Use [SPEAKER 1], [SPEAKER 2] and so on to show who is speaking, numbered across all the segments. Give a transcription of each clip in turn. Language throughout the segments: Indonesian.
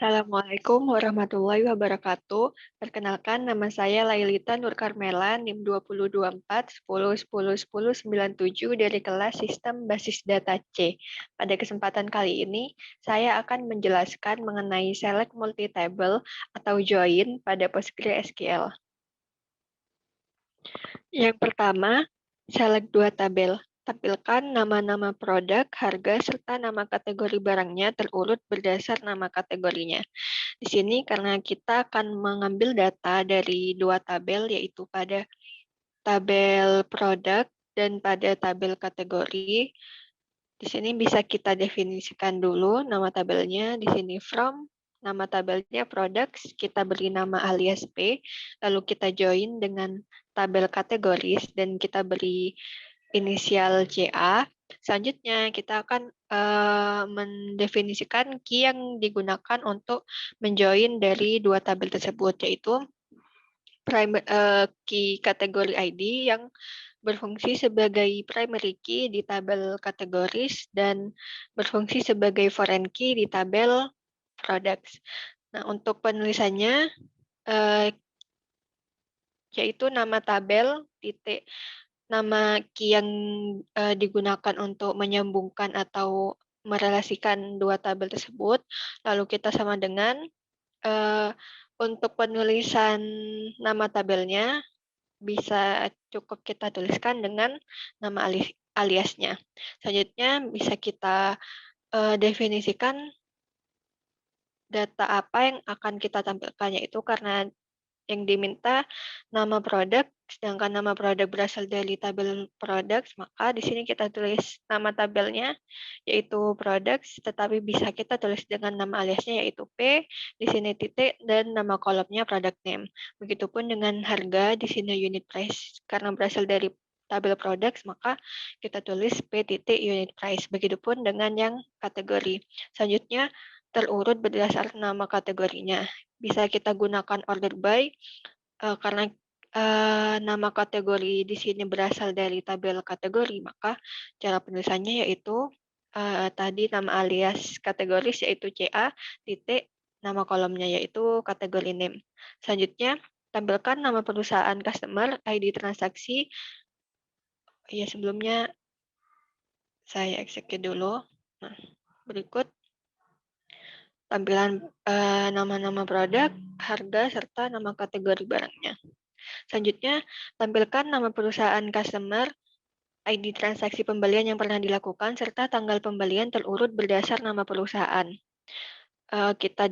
[SPEAKER 1] Assalamualaikum warahmatullahi wabarakatuh. Perkenalkan, nama saya Lailita Nur Carmela, NIM 2024 10 10 10 97 dari kelas Sistem Basis Data C. Pada kesempatan kali ini, saya akan menjelaskan mengenai select multi-table atau join pada PostgreSQL. Yang pertama, select dua tabel. Tampilkan nama-nama produk, harga, serta nama kategori barangnya terurut berdasar nama kategorinya. Di sini karena kita akan mengambil data dari dua tabel, yaitu pada tabel produk dan pada tabel kategori. Di sini bisa kita definisikan dulu nama tabelnya. Di sini from, nama tabelnya products, kita beri nama alias P, lalu kita join dengan tabel kategoris dan kita beri inisial CA. Selanjutnya kita akan mendefinisikan key yang digunakan untuk menjoin dari dua tabel tersebut, yaitu key kategori ID yang berfungsi sebagai primary key di tabel kategoris dan berfungsi sebagai foreign key di tabel products. Nah, untuk penulisannya yaitu nama tabel titik nama key yang digunakan untuk menyambungkan atau merelasikan dua tabel tersebut, lalu kita sama dengan untuk penulisan nama tabelnya bisa cukup kita tuliskan dengan nama aliasnya. Selanjutnya bisa kita definisikan data apa yang akan kita tampilkan, yaitu karena yang diminta nama produk, sedangkan nama produk berasal dari tabel products, maka di sini kita tulis nama tabelnya, yaitu products, tetapi bisa kita tulis dengan nama aliasnya, yaitu P, di sini titik, dan nama kolomnya product name. Begitupun dengan harga, di sini unit price, karena berasal dari tabel products, maka kita tulis P titik unit price. Begitupun dengan yang kategori. Selanjutnya, terurut berdasar nama kategorinya. Bisa kita gunakan order by karena nama kategori di sini berasal dari tabel kategori, maka cara penulisannya yaitu tadi nama alias kategoris yaitu CA titik nama kolomnya yaitu kategori name. Selanjutnya tampilkan nama perusahaan customer, ID transaksi. Ya, sebelumnya saya execute dulu. Nah, berikut tampilan nama-nama produk, harga, serta nama kategori barangnya. Selanjutnya, tampilkan nama perusahaan customer, ID transaksi pembelian yang pernah dilakukan, serta tanggal pembelian terurut berdasar nama perusahaan. Kita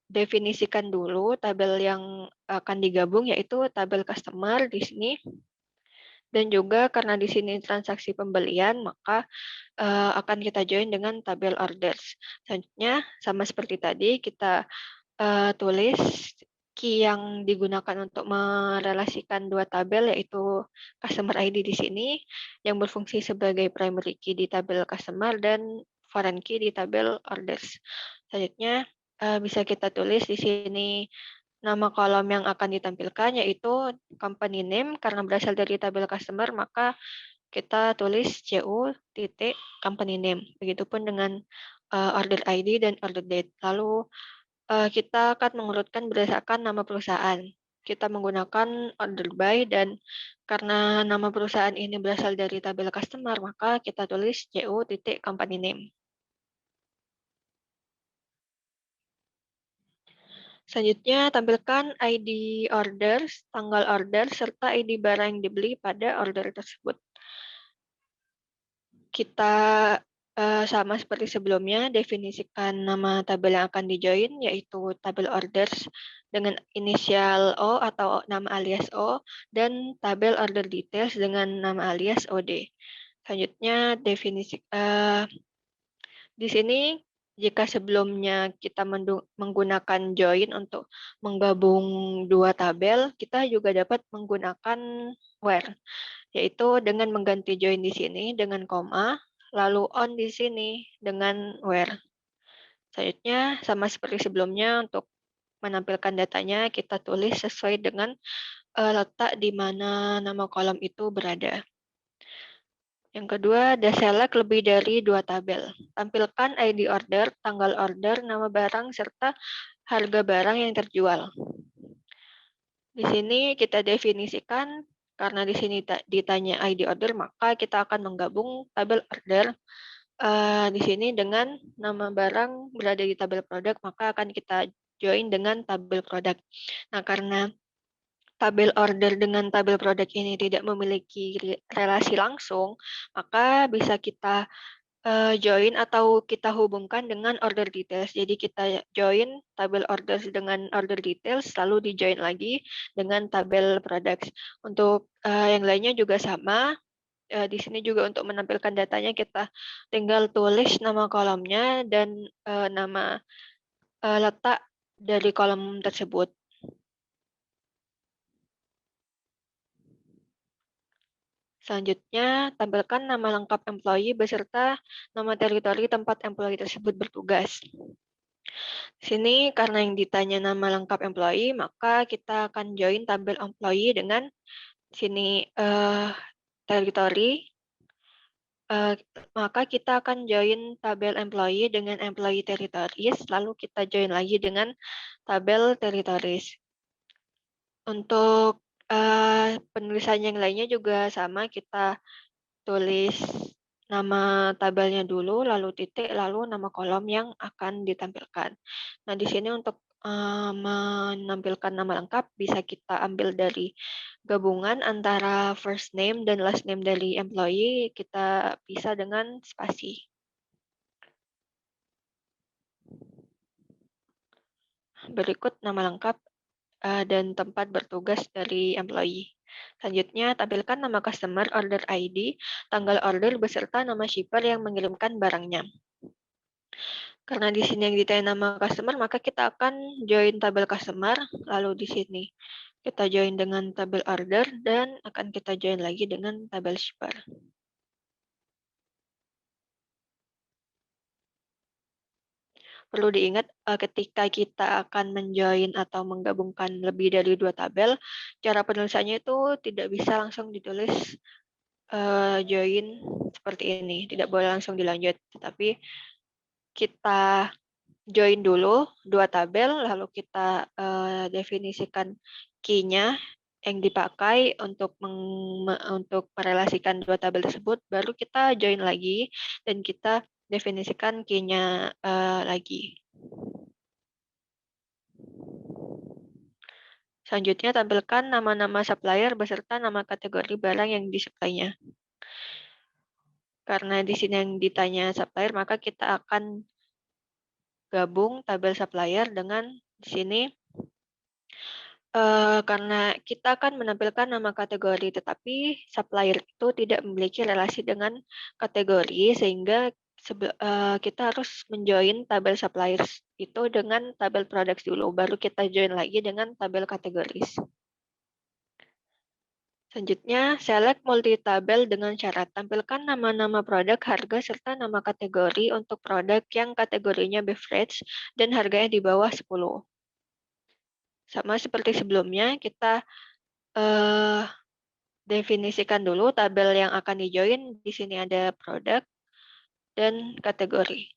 [SPEAKER 1] definisikan dulu tabel yang akan digabung, yaitu tabel customer di sini. Dan juga karena di sini transaksi pembelian, maka akan kita join dengan tabel orders. Selanjutnya, sama seperti tadi, kita tulis key yang digunakan untuk merelasikan dua tabel, yaitu customer ID di sini, yang berfungsi sebagai primary key di tabel customer dan foreign key di tabel orders. Selanjutnya, bisa kita tulis di sini nama kolom yang akan ditampilkan, yaitu company name, karena berasal dari tabel customer, maka kita tulis CU titik company name. Begitupun dengan order ID dan order date. Lalu kita akan mengurutkan berdasarkan nama perusahaan. Kita menggunakan order by dan karena nama perusahaan ini berasal dari tabel customer, maka kita tulis CU titik company name. Selanjutnya, tampilkan ID orders, tanggal order, serta ID barang yang dibeli pada order tersebut. Kita sama seperti sebelumnya, definisikan nama tabel yang akan dijoin, yaitu tabel orders dengan inisial O atau nama alias O, dan tabel order details dengan nama alias OD. Selanjutnya, di sini jika sebelumnya kita menggunakan join untuk menggabung dua tabel, kita juga dapat menggunakan where, yaitu dengan mengganti join di sini dengan koma, lalu on di sini dengan where. Selanjutnya, sama seperti sebelumnya, untuk menampilkan datanya, kita tulis sesuai dengan letak di mana nama kolom itu berada. Yang kedua, deselect lebih dari 2 tabel. Tampilkan ID order, tanggal order, nama barang, serta harga barang yang terjual. Di sini kita definisikan, karena di sini ditanya ID order, maka kita akan menggabung tabel order di sini dengan nama barang berada di tabel produk, maka akan kita join dengan tabel produk. Nah, karena tabel order dengan tabel produk ini tidak memiliki relasi langsung, maka bisa kita join atau kita hubungkan dengan order details. Jadi kita join tabel order dengan order details, lalu di-join lagi dengan tabel products. Untuk yang lainnya juga sama. Di sini juga untuk menampilkan datanya kita tinggal tulis nama kolomnya dan nama letak dari kolom tersebut. Selanjutnya, tampilkan nama lengkap employee beserta nama teritori tempat employee tersebut bertugas. Sini karena yang ditanya nama lengkap employee, maka kita akan join tabel employee dengan sini teritori. Maka kita akan join tabel employee dengan employee territories, lalu kita join lagi dengan tabel territories. Untuk penulisan yang lainnya juga sama, kita tulis nama tabelnya dulu, lalu titik, lalu nama kolom yang akan ditampilkan. Nah, di sini untuk menampilkan nama lengkap bisa kita ambil dari gabungan antara first name dan last name dari employee, kita pisah dengan spasi. Berikut nama lengkap dan tempat bertugas dari employee. Selanjutnya, tampilkan nama customer, order ID, tanggal order, beserta nama shipper yang mengirimkan barangnya. Karena di sini yang ditanya nama customer, maka kita akan join tabel customer, lalu di sini kita join dengan tabel order, dan akan kita join lagi dengan tabel shipper. Perlu diingat ketika kita akan menjoin atau menggabungkan lebih dari 2 tabel, cara penulisannya itu tidak bisa langsung ditulis join seperti ini, tidak boleh langsung dilanjut, tetapi kita join dulu 2 tabel, lalu kita definisikan key-nya yang dipakai untuk merelasikan 2 tabel tersebut, baru kita join lagi dan kita definisikan key-nya lagi. Selanjutnya, tampilkan nama-nama supplier beserta nama kategori barang yang disuplainya. Karena di sini yang ditanya supplier, maka kita akan gabung tabel supplier dengan di sini karena kita akan menampilkan nama kategori, tetapi supplier itu tidak memiliki relasi dengan kategori, sehingga kita harus menjoin tabel suppliers itu dengan tabel products dulu, baru kita join lagi dengan tabel kategoris. Selanjutnya, select multi-tabel dengan syarat tampilkan nama-nama produk, harga, serta nama kategori untuk produk yang kategorinya beverage dan harganya di bawah 10. Sama seperti sebelumnya, kita definisikan dulu tabel yang akan di-join. Di sini ada produk dan kategori.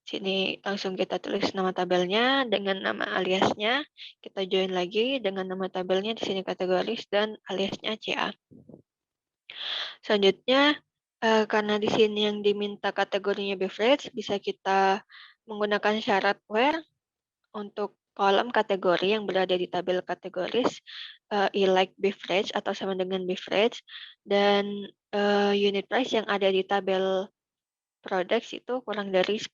[SPEAKER 1] Sini langsung kita tulis nama tabelnya dengan nama aliasnya. Kita join lagi dengan nama tabelnya, di sini kategoris dan aliasnya CA. Selanjutnya, karena di sini yang diminta kategorinya beverage, bisa kita menggunakan syarat where untuk kolom kategori yang berada di tabel kategoris like beverage atau sama dengan beverage, dan unit price yang ada di tabel products itu kurang dari 10.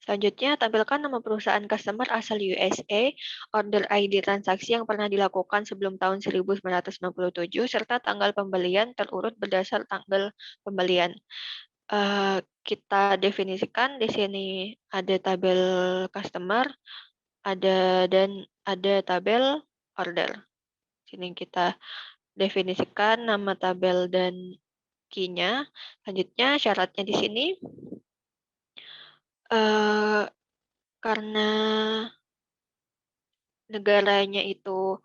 [SPEAKER 1] Selanjutnya, tampilkan nama perusahaan customer asal USA, order ID transaksi yang pernah dilakukan sebelum tahun 1997, serta tanggal pembelian terurut berdasar tanggal pembelian. Kita definisikan di sini ada tabel customer, dan ada tabel order. Sini kita definisikan nama tabel dan key-nya. Selanjutnya syaratnya di sini karena negaranya itu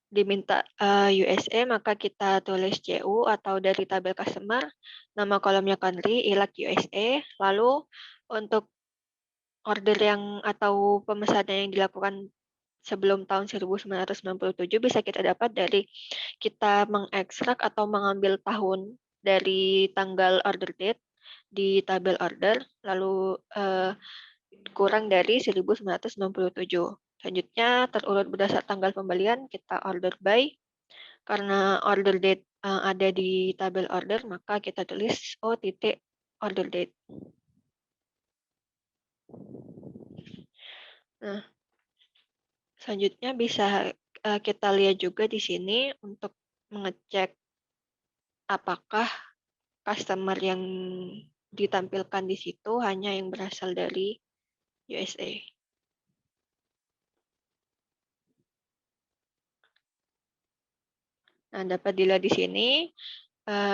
[SPEAKER 1] diminta USA, maka kita tulis CU atau dari tabel customer, nama kolomnya country, ILAC USA, lalu untuk order yang atau pemesanan yang dilakukan sebelum tahun 1997 bisa kita dapat dari kita mengekstrak atau mengambil tahun dari tanggal order date di tabel order, lalu kurang dari 1997. Selanjutnya terurut berdasar tanggal pembelian, kita order by. Karena order date ada di tabel order, maka kita tulis O titik order date. Nah, selanjutnya bisa kita lihat juga di sini untuk mengecek apakah customer yang ditampilkan di situ hanya yang berasal dari USA. Nah, dapat dilihat di sini.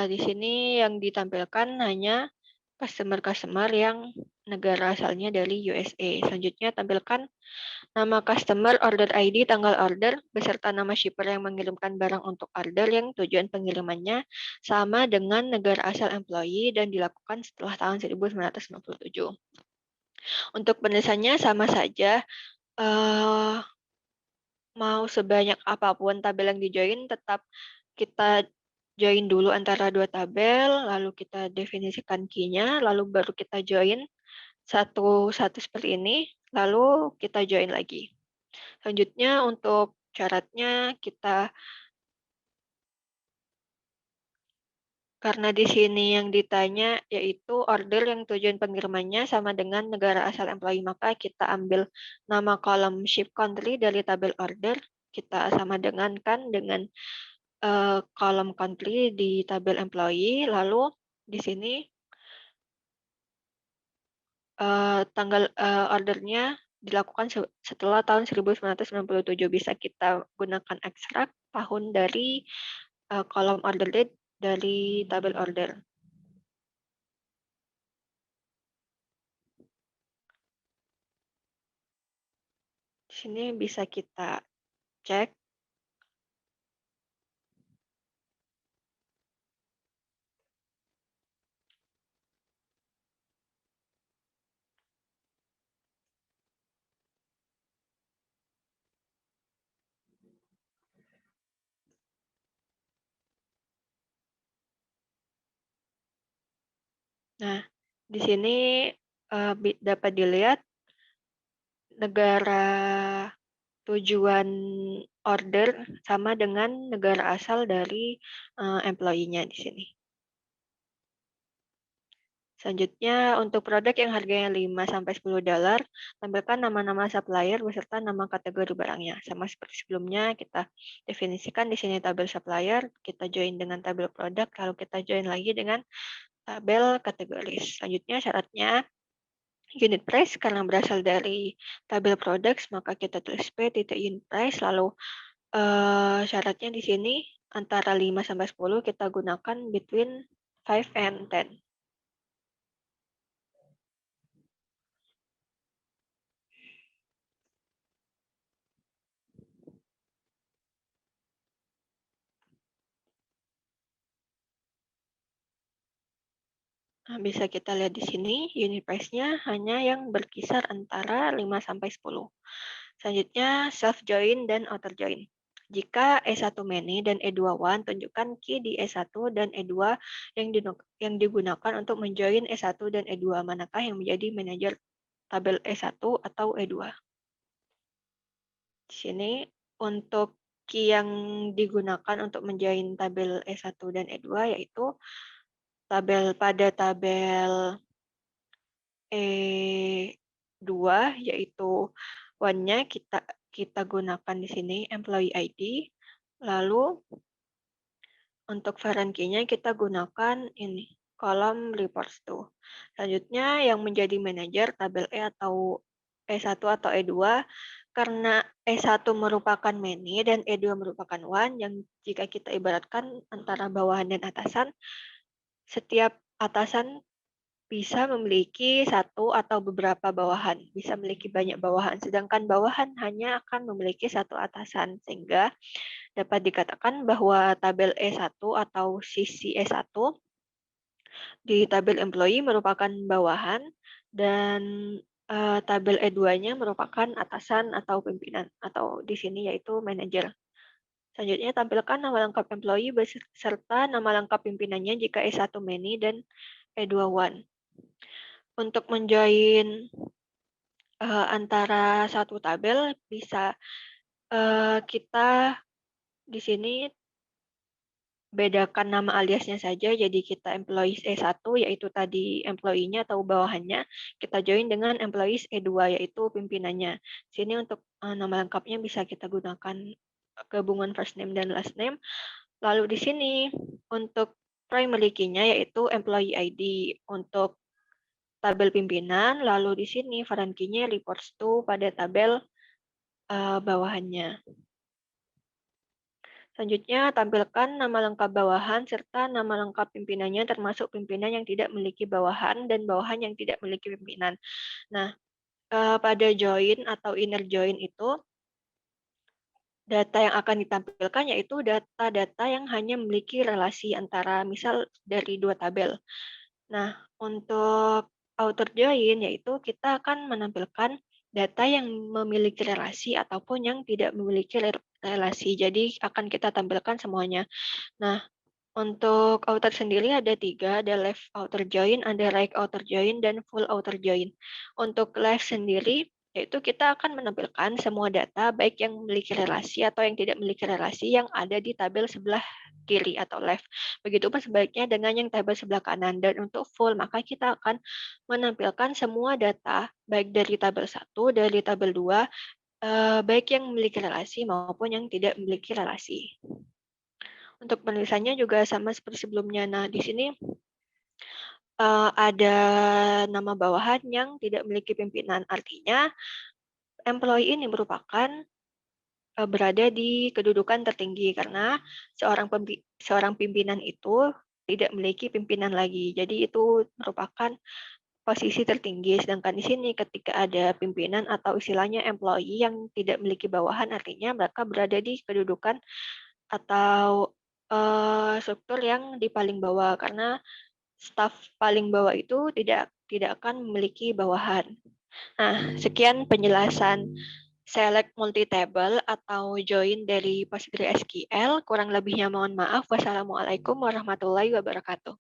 [SPEAKER 1] Di sini yang ditampilkan hanya customer-customer yang negara asalnya dari USA. Selanjutnya tampilkan nama customer, order ID, tanggal order, beserta nama shipper yang mengirimkan barang untuk order yang tujuan pengirimannya sama dengan negara asal employee dan dilakukan setelah tahun 1997. Untuk penulisannya sama saja, mau sebanyak apapun tabel yang di-join, tetap kita join dulu antara dua tabel, lalu kita definisikan key-nya, lalu baru kita join satu-satu seperti ini, lalu kita join lagi. Selanjutnya untuk syaratnya kita, karena di sini yang ditanya yaitu order yang tujuan pengirimannya sama dengan negara asal employee, maka kita ambil nama kolom ship country dari tabel order, kita sama dengankan dengan kolom country di tabel employee, lalu di sini tanggal ordernya dilakukan setelah tahun 1997. Bisa kita gunakan ekstrak tahun dari kolom order date dari tabel order. Di sini bisa kita cek. Nah, di sini dapat dilihat negara tujuan order sama dengan negara asal dari employee-nya di sini. Selanjutnya, untuk produk yang harganya $5-10, tampilkan nama-nama supplier beserta nama kategori barangnya. Sama seperti sebelumnya, kita definisikan di sini tabel supplier, kita join dengan tabel produk, lalu kita join lagi dengan tabel kategori. Selanjutnya, syaratnya unit price, karena berasal dari tabel products, maka kita tulis P titik unit price, lalu syaratnya di sini antara 5-10 kita gunakan between 5 and 10. Nah, bisa kita lihat di sini unit price-nya hanya yang berkisar antara 5-10. Selanjutnya self join dan outer join. Jika E1 many dan E2 one, tunjukkan key di E1 dan E2 yang digunakan untuk menjoin E1 dan E2. Manakah yang menjadi manajer tabel E1 atau E2? Di sini untuk key yang digunakan untuk menjoin tabel E1 dan E2 yaitu pada tabel E2 yaitu one-nya kita gunakan di sini employee ID. Lalu untuk foreign key-nya kita gunakan ini kolom reports to. Selanjutnya yang menjadi manajer tabel E atau E1 atau E2 karena E1 merupakan many dan E2 merupakan one, yang jika kita ibaratkan antara bawahan dan atasan, setiap atasan bisa memiliki satu atau beberapa bawahan, bisa memiliki banyak bawahan, sedangkan bawahan hanya akan memiliki satu atasan, sehingga dapat dikatakan bahwa tabel E1 atau sisi E1 di tabel employee merupakan bawahan dan tabel E2-nya merupakan atasan atau pimpinan, atau di sini yaitu manajer. Selanjutnya, tampilkan nama lengkap employee beserta nama lengkap pimpinannya jika E1 many dan E2 one. Untuk menjoin antara satu tabel bisa kita di sini bedakan nama aliasnya saja. Jadi kita employees E1 yaitu tadi employee-nya atau bawahannya, kita join dengan employees E2 yaitu pimpinannya. Sini untuk nama lengkapnya bisa kita gunakan gabungan first name dan last name. Lalu di sini untuk primary key-nya yaitu employee ID untuk tabel pimpinan, lalu di sini foreign key-nya reports to pada tabel bawahannya. Selanjutnya, tampilkan nama lengkap bawahan serta nama lengkap pimpinannya termasuk pimpinan yang tidak memiliki bawahan dan bawahan yang tidak memiliki pimpinan. Nah, pada join atau inner join itu, data yang akan ditampilkan yaitu data-data yang hanya memiliki relasi antara misal dari dua tabel. Nah, untuk outer join yaitu kita akan menampilkan data yang memiliki relasi ataupun yang tidak memiliki relasi. Jadi akan kita tampilkan semuanya. Nah, untuk outer sendiri ada 3, ada left outer join, ada right outer join, dan full outer join. Untuk left sendiri, yaitu kita akan menampilkan semua data baik yang memiliki relasi atau yang tidak memiliki relasi yang ada di tabel sebelah kiri atau left. Begitupun sebaliknya dengan yang tabel sebelah kanan. Dan untuk full, maka kita akan menampilkan semua data baik dari tabel 1, dari tabel 2, baik yang memiliki relasi maupun yang tidak memiliki relasi. Untuk penulisannya juga sama seperti sebelumnya. Nah, di sini ada nama bawahan yang tidak memiliki pimpinan. Artinya, employee ini merupakan berada di kedudukan tertinggi karena seorang pimpinan itu tidak memiliki pimpinan lagi. Jadi itu merupakan posisi tertinggi. Sedangkan di sini ketika ada pimpinan atau istilahnya employee yang tidak memiliki bawahan, artinya mereka berada di kedudukan atau struktur yang di paling bawah karena staf paling bawah itu tidak akan memiliki bawahan. Nah, sekian penjelasan select multi-table atau join dari PostgreSQL. Kurang lebihnya mohon maaf. Wassalamualaikum warahmatullahi wabarakatuh.